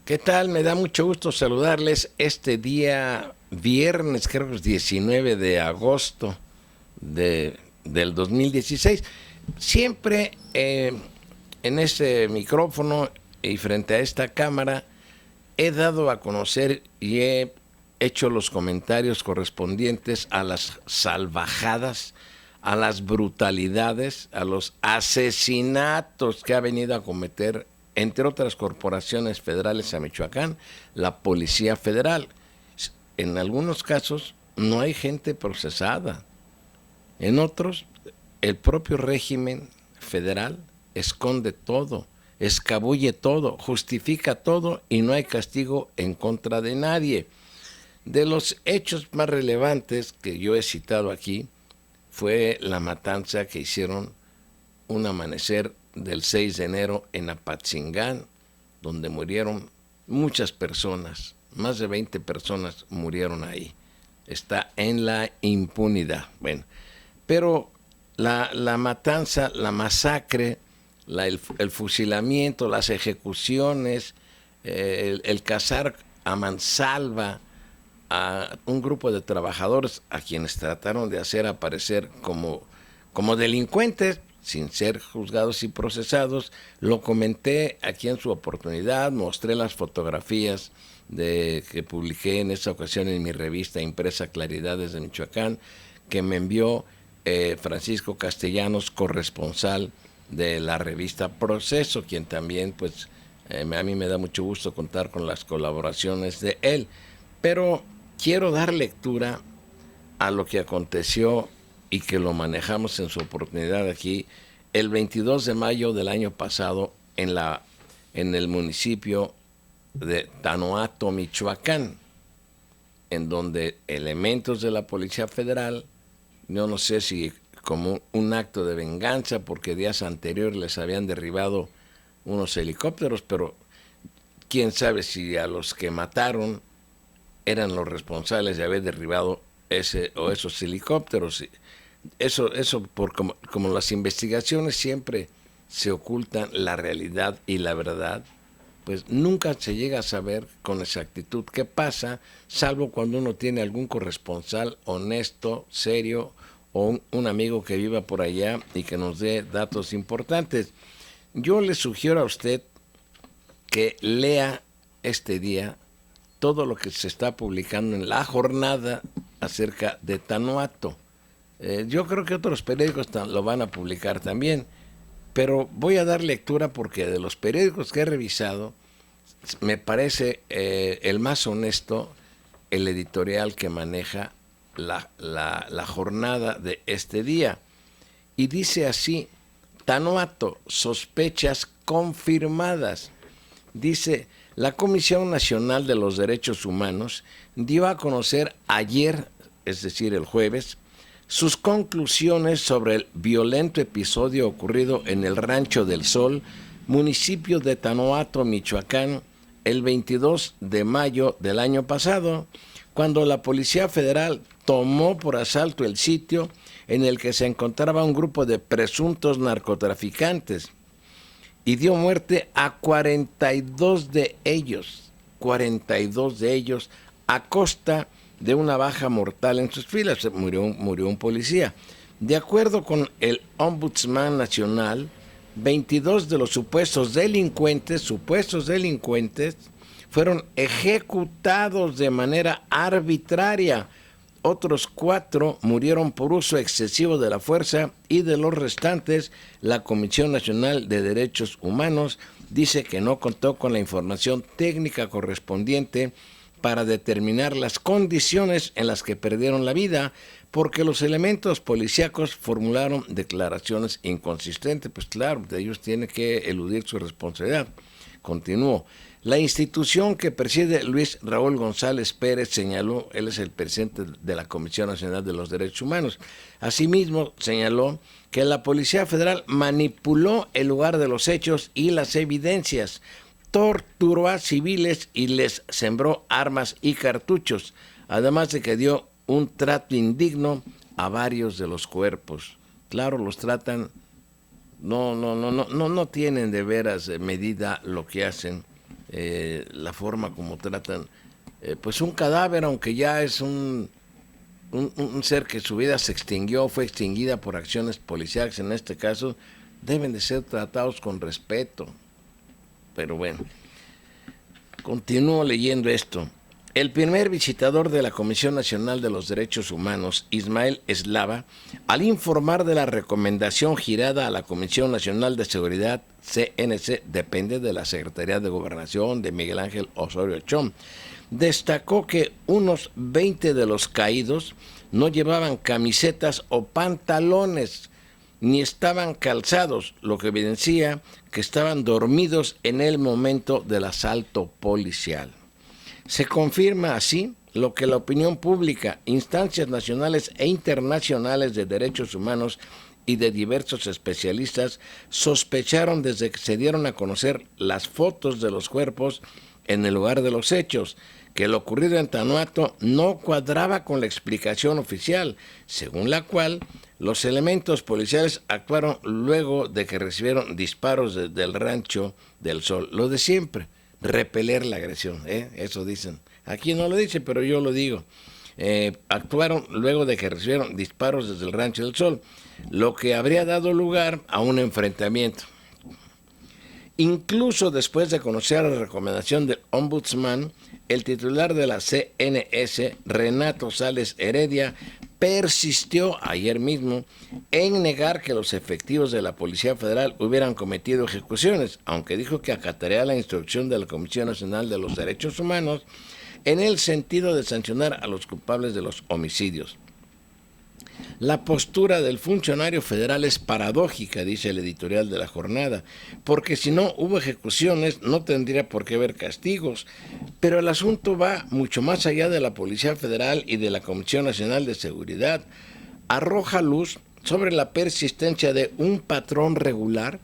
¿Qué tal? Me da mucho gusto saludarles este día viernes, creo que es 19 de agosto del 2016. Siempre en este micrófono y frente a esta cámara he dado a conocer y he hecho los comentarios correspondientes a las salvajadas, a las brutalidades, a los asesinatos que ha venido a cometer, entre otras corporaciones federales a Michoacán, la Policía Federal. En algunos casos no hay gente procesada. En otros, el propio régimen federal esconde todo, escabulle todo, justifica todo y no hay castigo en contra de nadie. De los hechos más relevantes que yo he citado aquí fue la matanza que hicieron un amanecer del 6 de enero en Apatzingán, donde murieron muchas personas, más de 20 personas murieron ahí. Está en la impunidad. Bueno, pero la matanza, la masacre, el fusilamiento, las ejecuciones, el cazar a mansalva a un grupo de trabajadores a quienes trataron de hacer aparecer como delincuentes sin ser juzgados y procesados. Lo comenté aquí en su oportunidad, mostré las fotografías que publiqué en esta ocasión en mi revista impresa Claridades de Michoacán, que me envió Francisco Castellanos, corresponsal de la revista Proceso, quien también pues a mí me da mucho gusto contar con las colaboraciones de él. Pero quiero dar lectura a lo que aconteció y que lo manejamos en su oportunidad aquí el 22 de mayo del año pasado en el municipio de Tanoato, Michoacán, en donde elementos de la Policía Federal, yo no sé si como un acto de venganza, porque días anteriores les habían derribado unos helicópteros, pero quién sabe si a los que mataron eran los responsables de haber derribado ese o esos helicópteros. Eso como las investigaciones siempre se ocultan la realidad y la verdad, pues nunca se llega a saber con exactitud qué pasa, salvo cuando uno tiene algún corresponsal honesto, serio, o un amigo que viva por allá y que nos dé datos importantes. Yo le sugiero a usted que lea este día todo lo que se está publicando en La Jornada acerca de Tanoato. Yo creo que otros periódicos lo van a publicar también, pero voy a dar lectura porque de los periódicos que he revisado, me parece el más honesto el editorial que maneja la jornada de este día. Y dice así: Tanoato, sospechas confirmadas. Dice: la Comisión Nacional de los Derechos Humanos dio a conocer ayer, es decir, el jueves, sus conclusiones sobre el violento episodio ocurrido en el Rancho del Sol, municipio de Tanoato, Michoacán, el 22 de mayo del año pasado, cuando la Policía Federal tomó por asalto el sitio en el que se encontraba un grupo de presuntos narcotraficantes y dio muerte a 42 de ellos a costa de una baja mortal en sus filas. Murió un policía. De acuerdo con el Ombudsman Nacional, 22 de los supuestos delincuentes fueron ejecutados de manera arbitraria. Otros 4 murieron por uso excesivo de la fuerza y de los restantes, la Comisión Nacional de Derechos Humanos dice que no contó con la información técnica correspondiente para determinar las condiciones en las que perdieron la vida, porque los elementos policíacos formularon declaraciones inconsistentes. Pues claro, ellos tienen que eludir su responsabilidad. Continuó. La institución que preside Luis Raúl González Pérez señaló, él es el presidente de la Comisión Nacional de los Derechos Humanos. Asimismo, señaló que la Policía Federal manipuló el lugar de los hechos y las evidencias, torturó a civiles y les sembró armas y cartuchos, además de que dio un trato indigno a varios de los cuerpos. Claro, los tratan, no tienen de veras medida lo que hacen. la forma como tratan pues un cadáver, aunque ya es un ser que su vida se extinguió, fue extinguida por acciones policiales en este caso, deben de ser tratados con respeto. Pero bueno, continúo leyendo esto. El primer visitador de la Comisión Nacional de los Derechos Humanos, Ismael Eslava, al informar de la recomendación girada a la Comisión Nacional de Seguridad, CNC, depende de la Secretaría de Gobernación de Miguel Ángel Osorio Chong, destacó que unos 20 de los caídos no llevaban camisetas o pantalones, ni estaban calzados, lo que evidencia que estaban dormidos en el momento del asalto policial. Se confirma así lo que la opinión pública, instancias nacionales e internacionales de derechos humanos y de diversos especialistas sospecharon desde que se dieron a conocer las fotos de los cuerpos en el lugar de los hechos, que lo ocurrido en Tanoato no cuadraba con la explicación oficial, según la cual los elementos policiales actuaron luego de que recibieron disparos desde el Rancho del Sol. Lo de siempre, repeler la agresión, eso dicen. Aquí no lo dice, pero yo lo digo. Actuaron luego de que recibieron disparos desde el Rancho del Sol, lo que habría dado lugar a un enfrentamiento. Incluso después de conocer la recomendación del Ombudsman, el titular de la CNS, Renato Sales Heredia, persistió ayer mismo en negar que los efectivos de la Policía Federal hubieran cometido ejecuciones, aunque dijo que acataría la instrucción de la Comisión Nacional de los Derechos Humanos en el sentido de sancionar a los culpables de los homicidios. La postura del funcionario federal es paradójica, dice el editorial de la jornada, porque si no hubo ejecuciones no tendría por qué haber castigos, pero el asunto va mucho más allá de la Policía Federal y de la Comisión Nacional de Seguridad. Arroja luz sobre la persistencia de un patrón regular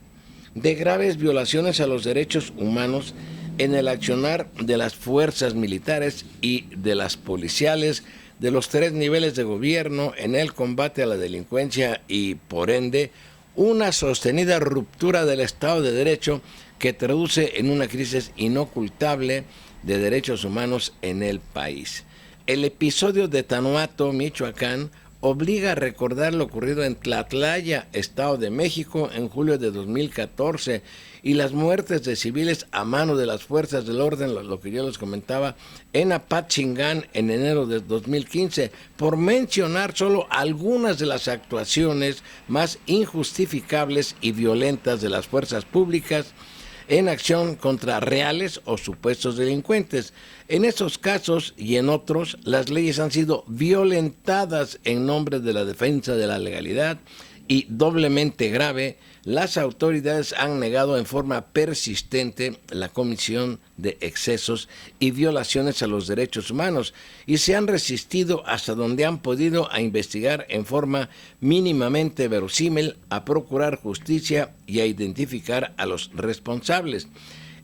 de graves violaciones a los derechos humanos en el accionar de las fuerzas militares y de las policiales, de los tres niveles de gobierno en el combate a la delincuencia y, por ende, una sostenida ruptura del Estado de Derecho que traduce en una crisis inocultable de derechos humanos en el país. El episodio de Tanoato, Michoacán, obliga a recordar lo ocurrido en Tlatlaya, Estado de México, en julio de 2014, y las muertes de civiles a mano de las fuerzas del orden, lo que yo les comentaba, en Apachingán en enero de 2015, por mencionar solo algunas de las actuaciones más injustificables y violentas de las fuerzas públicas en acción contra reales o supuestos delincuentes. En esos casos y en otros, las leyes han sido violentadas en nombre de la defensa de la legalidad y, doblemente grave, las autoridades han negado en forma persistente la comisión de excesos y violaciones a los derechos humanos y se han resistido hasta donde han podido a investigar en forma mínimamente verosímil, a procurar justicia y a identificar a los responsables.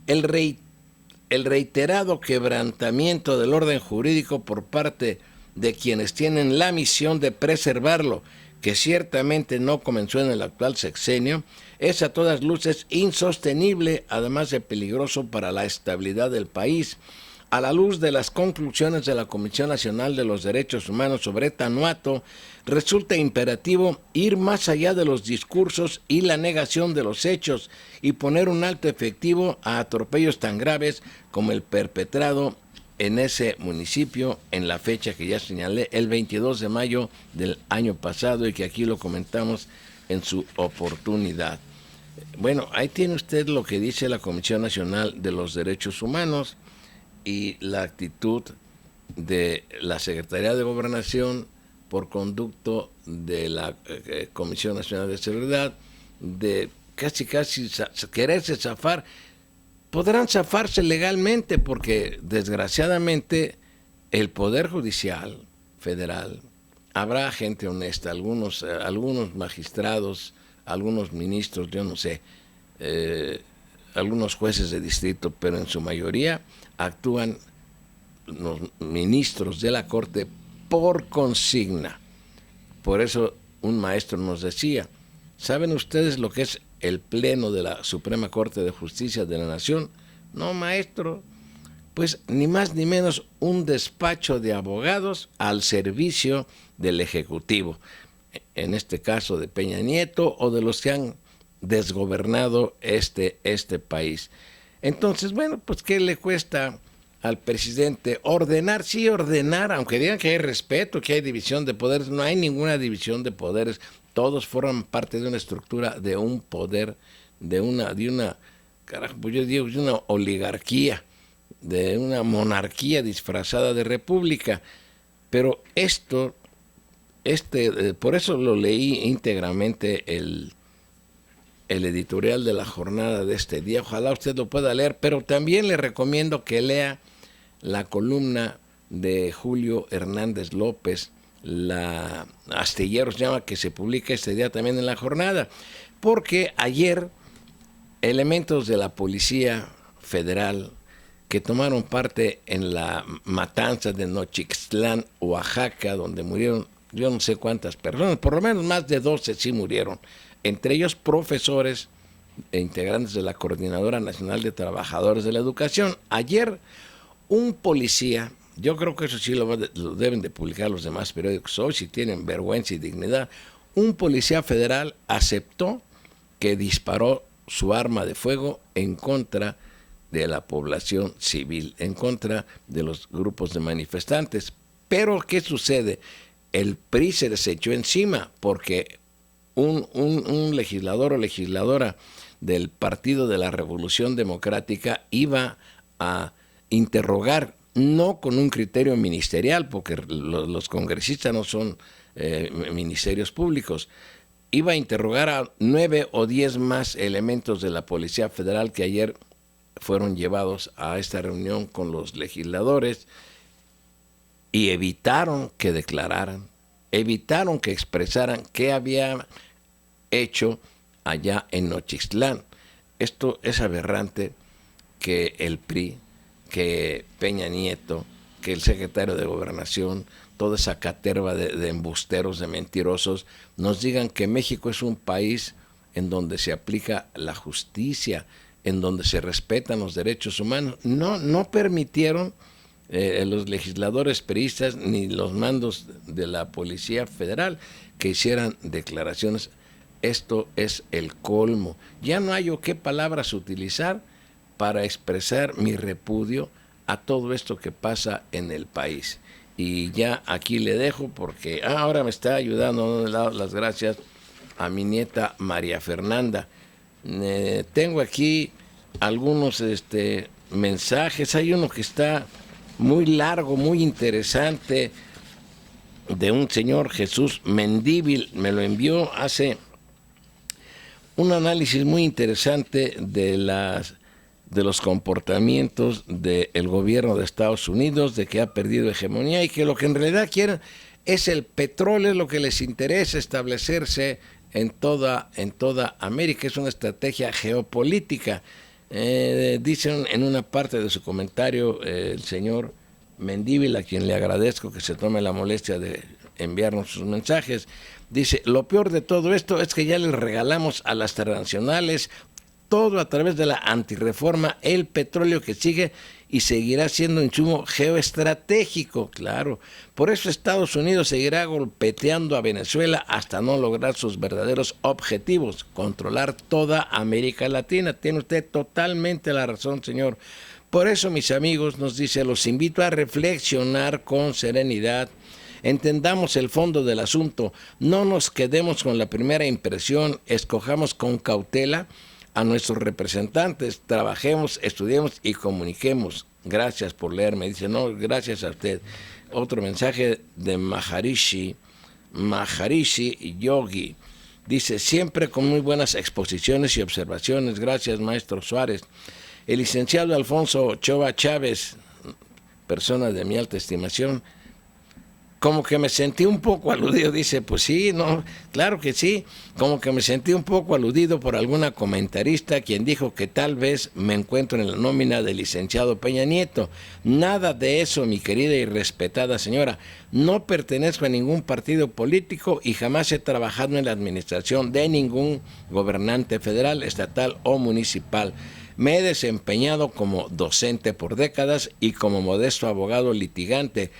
El reiterado quebrantamiento del orden jurídico por parte de quienes tienen la misión de preservarlo, que ciertamente no comenzó en el actual sexenio, es a todas luces insostenible, además de peligroso para la estabilidad del país. A la luz de las conclusiones de la Comisión Nacional de los Derechos Humanos sobre Tanoato, resulta imperativo ir más allá de los discursos y la negación de los hechos y poner un alto efectivo a atropellos tan graves como el perpetrado en ese municipio en la fecha que ya señalé, el 22 de mayo del año pasado, y que aquí lo comentamos en su oportunidad. Bueno, ahí tiene usted lo que dice la Comisión Nacional de los Derechos Humanos y la actitud de la Secretaría de Gobernación por conducto de la Comisión Nacional de Seguridad, de casi quererse zafar. Podrán zafarse legalmente porque, desgraciadamente, el Poder Judicial Federal, habrá gente honesta, algunos magistrados, algunos ministros, yo no sé, algunos jueces de distrito, pero en su mayoría actúan los ministros de la Corte por consigna. Por eso un maestro nos decía, ¿saben ustedes lo que es el Pleno de la Suprema Corte de Justicia de la Nación? No, maestro, pues ni más ni menos un despacho de abogados al servicio del Ejecutivo, en este caso de Peña Nieto o de los que han desgobernado este país. Entonces, bueno, pues ¿qué le cuesta al presidente ordenar? Sí, ordenar, aunque digan que hay respeto, que hay división de poderes, no hay ninguna división de poderes, todos forman parte de una estructura, de un poder, de una, carajo, pues yo digo, de una oligarquía, de una monarquía disfrazada de república. Pero esto, por eso lo leí íntegramente el editorial de la jornada de este día. Ojalá usted lo pueda leer, pero también le recomiendo que lea la columna de Julio Hernández López, la Astilleros llama, que se publica este día también en la jornada, porque ayer elementos de la Policía Federal que tomaron parte en la matanza de Nochixtlán, Oaxaca, donde murieron yo no sé cuántas personas, por lo menos más de 12 sí murieron, entre ellos profesores e integrantes de la Coordinadora Nacional de Trabajadores de la Educación. Ayer un policía, yo creo que eso sí lo deben de publicar los demás periódicos hoy, si tienen vergüenza y dignidad, un policía federal aceptó que disparó su arma de fuego en contra de la población civil, en contra de los grupos de manifestantes. Pero, ¿qué sucede? El PRI se les echó encima porque un legislador o legisladora del Partido de la Revolución Democrática iba a interrogar, no con un criterio ministerial, porque los congresistas no son ministerios públicos, iba a interrogar a 9 o 10 más elementos de la Policía Federal que ayer fueron llevados a esta reunión con los legisladores y evitaron que declararan, evitaron que expresaran qué había hecho allá en Nochixtlán. Esto es aberrante que el PRI, que Peña Nieto, que el secretario de Gobernación, toda esa caterva de embusteros, de mentirosos, nos digan que México es un país en donde se aplica la justicia, en donde se respetan los derechos humanos. No permitieron los legisladores priistas ni los mandos de la Policía Federal que hicieran declaraciones. Esto es el colmo. Ya no hay qué palabras utilizar para expresar mi repudio a todo esto que pasa en el país. Y ya aquí le dejo porque ahora me está ayudando, le doy las gracias a mi nieta María Fernanda. Tengo aquí algunos mensajes. Hay uno que está muy largo, muy interesante, de un señor Jesús Mendívil. Me lo envió hace un análisis muy interesante de los comportamientos del gobierno de Estados Unidos, de que ha perdido hegemonía y que lo que en realidad quieren es el petróleo, es lo que les interesa, establecerse en toda América. Es una estrategia geopolítica. Dicen en una parte de su comentario el señor Mendívil, a quien le agradezco que se tome la molestia de enviarnos sus mensajes, dice: lo peor de todo esto es que ya les regalamos a las transnacionales todo a través de la antirreforma, el petróleo que sigue y seguirá siendo insumo geoestratégico, claro. Por eso Estados Unidos seguirá golpeteando a Venezuela hasta no lograr sus verdaderos objetivos, controlar toda América Latina. Tiene usted totalmente la razón, señor. Por eso, mis amigos, nos dice, los invito a reflexionar con serenidad. Entendamos el fondo del asunto, no nos quedemos con la primera impresión, escojamos con cautela a nuestros representantes, trabajemos, estudiemos y comuniquemos. Gracias por leerme. Dice, no, gracias a usted. Otro mensaje de Maharishi Yogi. Dice, siempre con muy buenas exposiciones y observaciones. Gracias, maestro Suárez. El licenciado Alfonso Ochoa Chávez, persona de mi alta estimación, como que me sentí un poco aludido. Dice, pues sí, no, claro que sí, como que me sentí un poco aludido por alguna comentarista quien dijo que tal vez me encuentro en la nómina del licenciado Peña Nieto. Nada de eso, mi querida y respetada señora. No pertenezco a ningún partido político y jamás he trabajado en la administración de ningún gobernante federal, estatal o municipal. Me he desempeñado como docente por décadas y como modesto abogado litigante.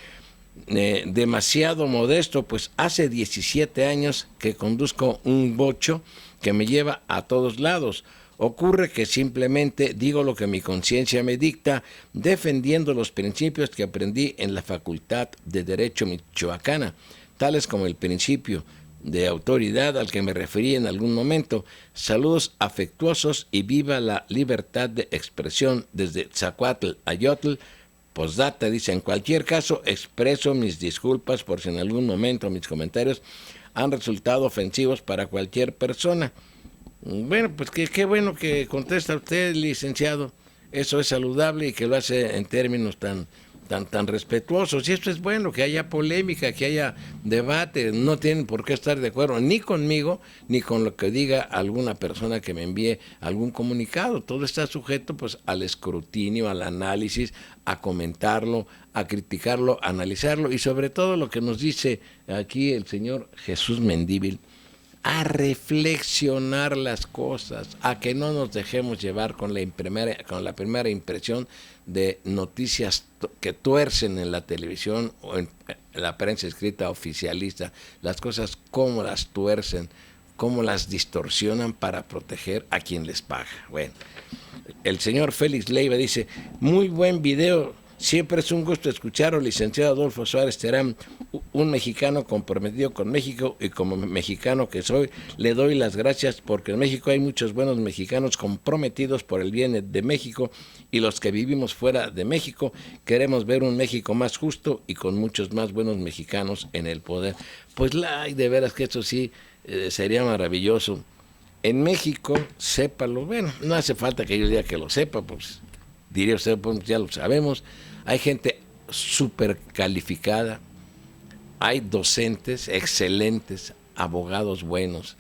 Demasiado modesto, pues hace 17 años que conduzco un bocho que me lleva a todos lados. Ocurre que simplemente digo lo que mi conciencia me dicta, defendiendo los principios que aprendí en la Facultad de Derecho Michoacana, tales como el principio de autoridad al que me referí en algún momento. Saludos afectuosos y viva la libertad de expresión desde Tzacuatl, Ayotl. Postdata, dice, en cualquier caso expreso mis disculpas por si en algún momento mis comentarios han resultado ofensivos para cualquier persona. Bueno, pues qué bueno que contesta usted, licenciado. Eso es saludable y que lo hace en términos tan respetuosos. Y esto es bueno, que haya polémica, que haya debate. No tienen por qué estar de acuerdo ni conmigo, ni con lo que diga alguna persona que me envíe algún comunicado. Todo está sujeto pues al escrutinio, al análisis, a comentarlo, a criticarlo, a analizarlo y sobre todo lo que nos dice aquí el señor Jesús Mendívil, a reflexionar las cosas, a que no nos dejemos llevar con la primera impresión de noticias que tuercen en la televisión o en la prensa escrita oficialista, las cosas cómo las tuercen, cómo las distorsionan para proteger a quien les paga. Bueno, el señor Félix Leiva dice, muy buen video. Siempre es un gusto escuchar al licenciado Adolfo Suárez Terán, un mexicano comprometido con México, y como mexicano que soy, le doy las gracias porque en México hay muchos buenos mexicanos comprometidos por el bien de México, y los que vivimos fuera de México queremos ver un México más justo y con muchos más buenos mexicanos en el poder. Pues de veras que eso sí sería maravilloso. En México, sépalo, bueno, no hace falta que yo diga que lo sepa, pues diría usted, pues ya lo sabemos. Hay gente súper calificada, hay docentes excelentes, abogados buenos,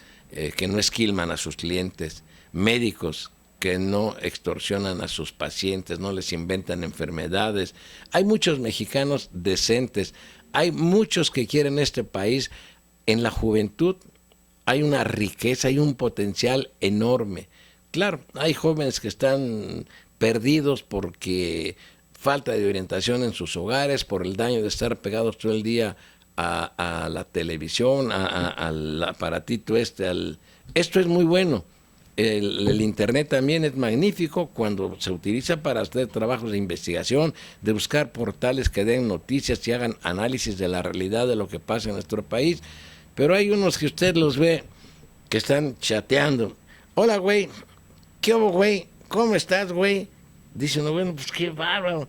que no esquilman a sus clientes, médicos que no extorsionan a sus pacientes, no les inventan enfermedades. Hay muchos mexicanos decentes, hay muchos que quieren este país. En la juventud hay una riqueza, hay un potencial enorme. Claro, hay jóvenes que están perdidos porque falta de orientación en sus hogares, por el daño de estar pegados todo el día a la televisión, al aparatito esto es muy bueno. El internet también es magnífico cuando se utiliza para hacer trabajos de investigación, de buscar portales que den noticias y hagan análisis de la realidad de lo que pasa en nuestro país. Pero hay unos que usted los ve que están chateando. Hola, güey. ¿Qué hubo, güey? ¿Cómo estás, güey? Dicen, bueno, pues qué bárbaro.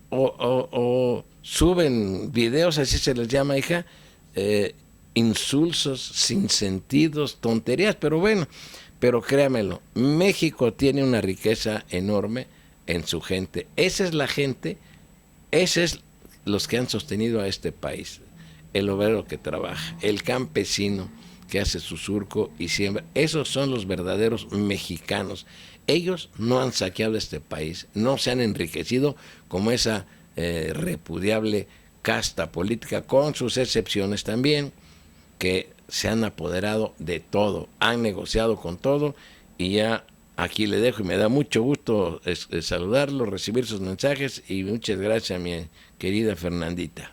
O suben videos, así se les llama, hija, insulsos, sin sentidos, tonterías, pero bueno, pero créamelo, México tiene una riqueza enorme en su gente. Esa es la gente, esos es los que han sostenido a este país. El obrero que trabaja, el campesino que hace su surco y siembra. Esos son los verdaderos mexicanos. Ellos no han saqueado este país, no se han enriquecido como esa repudiable casta política, con sus excepciones también, que se han apoderado de todo, han negociado con todo, y ya aquí le dejo y me da mucho gusto saludarlo, recibir sus mensajes, y muchas gracias, mi querida Fernandita.